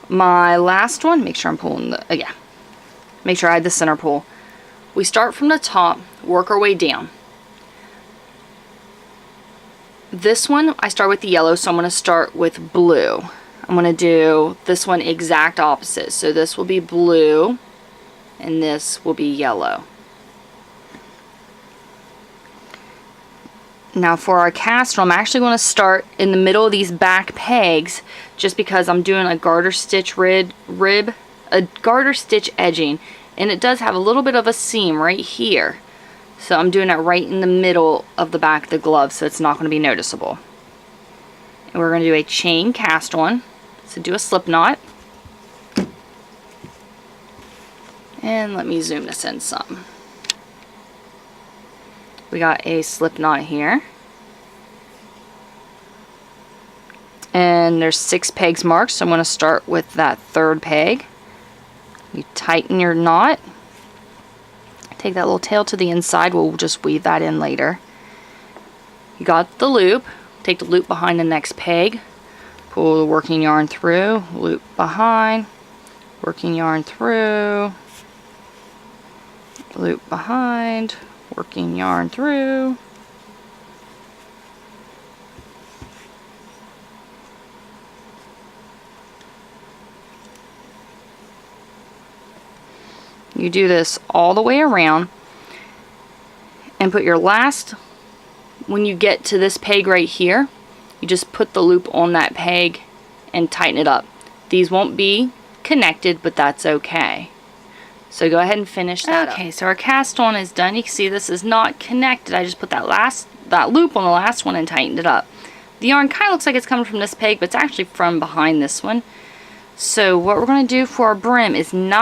my last one, make sure I'm pulling the, yeah, make sure I had the center pull. We start from the top, work our way down. This one, I start with the yellow, so I'm going to start with blue. I'm going to do this one exact opposite. So this will be blue, and this will be yellow. Now for our cast on, I'm actually going to start in the middle of these back pegs, just because I'm doing a garter stitch a garter stitch edging, and it does have a little bit of a seam right here. So I'm doing it right in the middle of the back of the glove, so it's not going to be noticeable. And we're going to do a chain cast on. So do a slip knot. And let me zoom this in some. We got a slip knot here. And there's 6 pegs marked, so I'm going to start with that 3rd peg. You tighten your knot. Take that little tail to the inside, we'll just weave that in later. You got the loop, take the loop behind the next peg, pull the working yarn through, loop behind, working yarn through, loop behind, working yarn through. You do this all the way around and put your last, when you get to this peg right here, you just put the loop on that peg and tighten it up. These won't be connected, but that's okay. So go ahead and finish that up. Okay, so our cast on is done. You can see this is not connected. I just put that loop on the last one and tightened it up. The yarn kind of looks like it's coming from this peg, but it's actually from behind this one. So what we're going to do for our brim is not